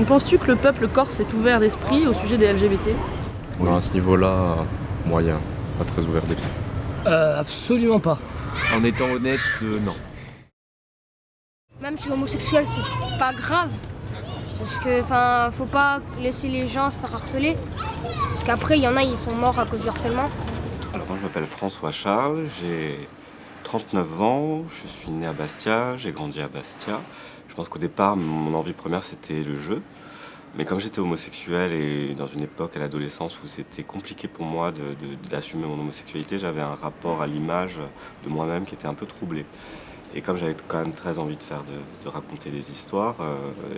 Penses-tu que le peuple corse est ouvert d'esprit au sujet des LGBT? Non, à ce niveau-là, moyen, pas très ouvert d'esprit. Absolument pas. En étant honnête, non. Même si homosexuel, c'est pas grave. Parce que, enfin, faut pas laisser les gens se faire harceler. Parce qu'après, il y en a, ils sont morts à cause du harcèlement. Alors moi je m'appelle François Charles, j'ai 39 ans, je suis né à Bastia, j'ai grandi à Bastia. Je pense qu'au départ mon envie première c'était le jeu. Mais comme j'étais homosexuel et dans une époque à l'adolescence où c'était compliqué pour moi d'assumer mon homosexualité, j'avais un rapport à l'image de moi-même qui était un peu troublé. Et comme j'avais quand même très envie de raconter des histoires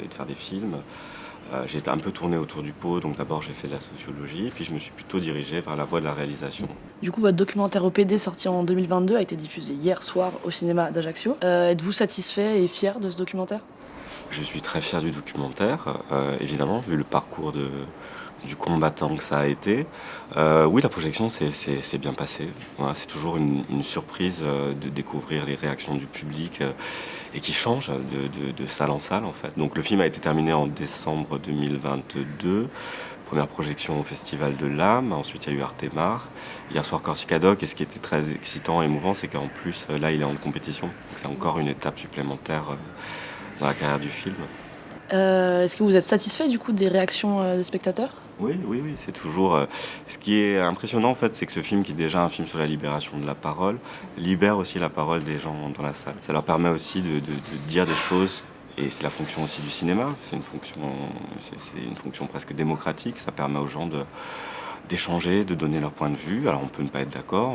et de faire des films, j'ai été un peu tourné autour du pot. Donc d'abord j'ai fait de la sociologie, puis je me suis plutôt dirigé vers la voie de la réalisation. Du coup, votre documentaire OPD sorti en 2022 a été diffusé hier soir au cinéma d'Ajaccio. Êtes-vous satisfait et fier de ce documentaire? Je suis très fier du documentaire, évidemment, vu le parcours du combattant que ça a été. Oui, la projection c'est bien passé. Voilà, c'est toujours une surprise de découvrir les réactions du public et qui change de salle en salle en fait. Donc le film a été terminé en décembre 2022. Première projection au Festival de l'Âme, ensuite il y a eu Artemar, hier soir Corsicadoc, et ce qui était très excitant et émouvant, c'est qu'en plus là il est en compétition. Donc c'est encore une étape supplémentaire dans la carrière du film. Est-ce que vous êtes satisfait du coup des réactions des spectateurs? Oui, oui, oui, c'est toujours. Ce qui est impressionnant en fait, c'est que ce film, qui est déjà un film sur la libération de la parole, libère aussi la parole des gens dans la salle. Ça leur permet aussi de dire des choses. Et c'est la fonction aussi du cinéma. C'est une fonction presque démocratique. Ça permet aux gens d'échanger, de donner leur point de vue. Alors on peut ne pas être d'accord,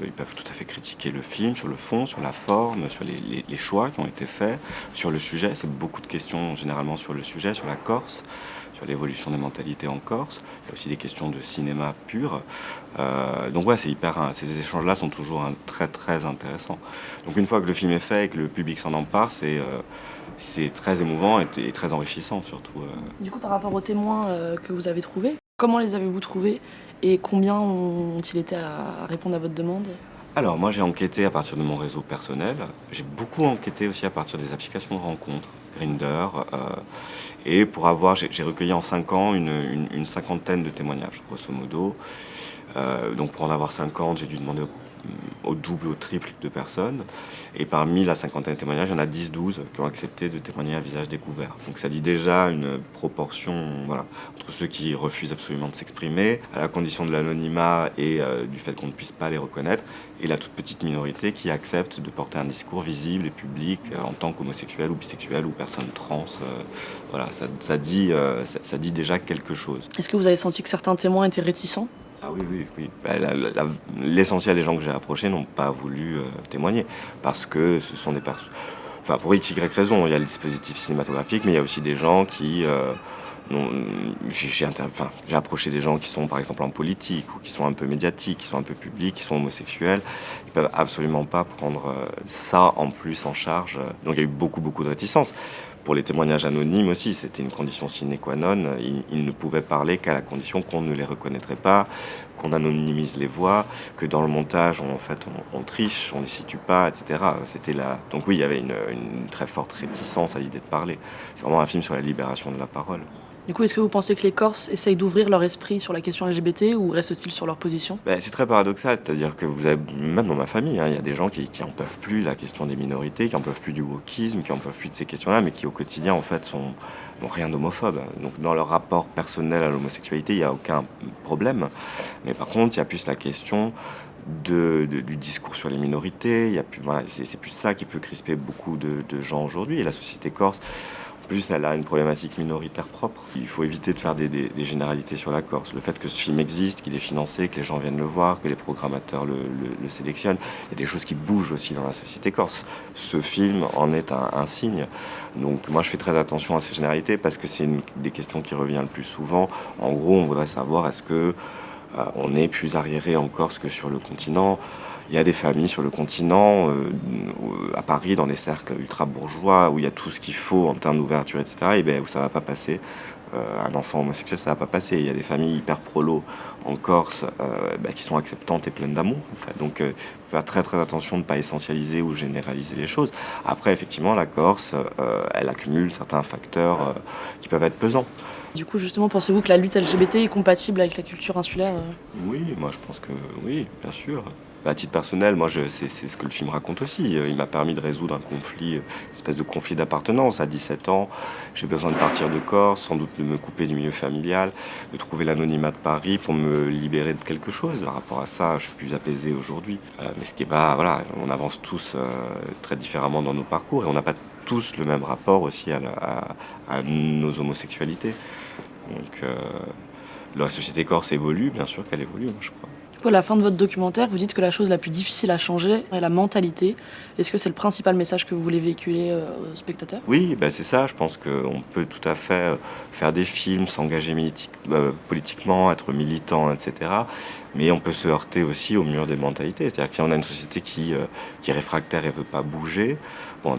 ils peuvent tout à fait critiquer le film sur le fond, sur la forme, sur les choix qui ont été faits, sur le sujet. C'est beaucoup de questions généralement sur le sujet, sur la Corse, sur l'évolution des mentalités en Corse. Il y a aussi des questions de cinéma pur. Donc ouais, ces échanges-là sont toujours très très intéressants. Donc une fois que le film est fait et que le public s'en empare, c'est très émouvant et très enrichissant surtout. Du coup, par rapport aux témoins que vous avez trouvés, comment les avez-vous trouvés et combien ont-ils été à répondre à votre demande? Alors moi j'ai enquêté à partir de mon réseau personnel. J'ai beaucoup enquêté aussi à partir des applications de rencontres, Grindr. Et j'ai recueilli en 5 ans une cinquantaine de témoignages, grosso modo. Donc pour en avoir 50, j'ai dû demander au double, au triple de personnes. Et parmi la cinquantaine de témoignages, il y en a 10-12 qui ont accepté de témoigner à visage découvert. Donc ça dit déjà une proportion, voilà, entre ceux qui refusent absolument de s'exprimer, à la condition de l'anonymat et du fait qu'on ne puisse pas les reconnaître, et la toute petite minorité qui accepte de porter un discours visible et public en tant qu'homosexuel ou bisexuel ou personne trans. Voilà, ça dit déjà quelque chose. Est-ce que vous avez senti que certains témoins étaient réticents? Ah oui, oui, oui. L'essentiel des gens que j'ai approchés n'ont pas voulu témoigner parce que ce sont des personnes. Enfin, pour x, y raison, il y a le dispositif cinématographique, mais il y a aussi des gens qui. J'ai approché des gens qui sont par exemple en politique ou qui sont un peu médiatiques, qui sont un peu publics, qui sont homosexuels. Ils peuvent absolument pas prendre ça en plus en charge. Donc il y a eu beaucoup, beaucoup de réticences. Pour les témoignages anonymes aussi, c'était une condition sine qua non. Ils ne pouvaient parler qu'à la condition qu'on ne les reconnaîtrait pas, qu'on anonymise les voix, que dans le montage, on triche, on les situe pas, etc. Donc oui, il y avait une très forte réticence à l'idée de parler. C'est vraiment un film sur la libération de la parole. Du coup, est-ce que vous pensez que les Corses essayent d'ouvrir leur esprit sur la question LGBT ou restent-ils sur leur position? C'est très paradoxal, c'est-à-dire que vous avez, même dans ma famille, il y a des gens qui en peuvent plus, la question des minorités, qui en peuvent plus du wokisme, qui en peuvent plus de ces questions-là, mais qui au quotidien, en fait, n'ont rien d'homophobe. Donc dans leur rapport personnel à l'homosexualité, il n'y a aucun problème. Mais par contre, il y a plus la question du discours sur les minorités. C'est plus ça qui peut crisper beaucoup de gens aujourd'hui. Et la société corse, en plus, elle a une problématique minoritaire propre. Il faut éviter de faire des généralités sur la Corse. Le fait que ce film existe, qu'il est financé, que les gens viennent le voir, que les programmateurs le sélectionnent, il y a des choses qui bougent aussi dans la société corse. Ce film en est un signe. Donc moi, je fais très attention à ces généralités parce que c'est une des questions qui revient le plus souvent. En gros, on voudrait savoir est-ce que On est plus arriéré en Corse que sur le continent. Il y a des familles sur le continent, à Paris, dans les cercles ultra-bourgeois, où il y a tout ce qu'il faut en termes d'ouverture, etc., et bien, où ça ne va pas passer. Un enfant homosexuel, ça ne va pas passer. Il y a des familles hyper prolo en Corse qui sont acceptantes et pleines d'amour, en fait. Donc, il faut faire très très attention de ne pas essentialiser ou généraliser les choses. Après, effectivement, la Corse, elle accumule certains facteurs qui peuvent être pesants. Du coup, justement, pensez-vous que la lutte LGBT est compatible avec la culture insulaire Oui, moi je pense que oui, bien sûr. À titre personnel, moi c'est ce que le film raconte aussi. Il m'a permis de résoudre un conflit, une espèce de conflit d'appartenance. À 17 ans, j'ai besoin de partir de Corse, sans doute de me couper du milieu familial, de trouver l'anonymat de Paris pour me libérer de quelque chose. Par rapport à ça, je suis plus apaisé aujourd'hui. Mais ce qui est pas, voilà, on avance tous très différemment dans nos parcours et on n'a pas tous le même rapport aussi à nos homosexualités. Donc la société corse évolue, bien sûr qu'elle évolue, moi, je crois. Du coup, à la fin de votre documentaire, vous dites que la chose la plus difficile à changer est la mentalité. Est-ce que c'est le principal message que vous voulez véhiculer aux spectateurs ? Oui, c'est ça. Je pense qu'on peut tout à fait faire des films, s'engager politiquement, être militant, etc. Mais on peut se heurter aussi au mur des mentalités. C'est-à-dire que si on a une société qui est réfractaire et ne veut pas bouger,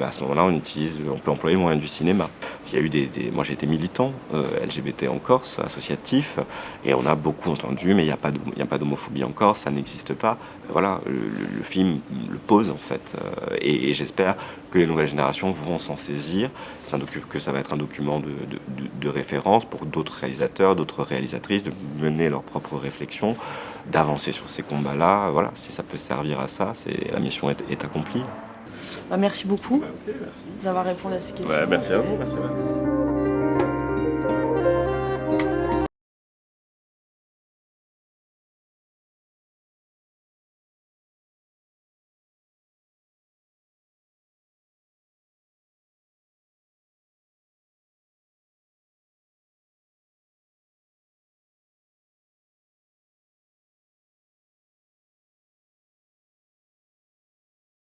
à ce moment-là, on peut employer le moyen du cinéma. Il y a eu moi, j'ai été militant LGBT en Corse, associatif, et on a beaucoup entendu, mais il n'y a pas d'homophobie en Corse, ça n'existe pas. Voilà, le film le pose en fait, et j'espère que les nouvelles générations vont s'en saisir. Que ça va être un document de référence pour d'autres réalisateurs, d'autres réalisatrices, de mener leurs propres réflexions, d'avancer sur ces combats-là. Voilà, si ça peut servir à ça, la mission est accomplie. Merci beaucoup d'avoir répondu à ces questions. Ouais, merci à vous. Merci à vous.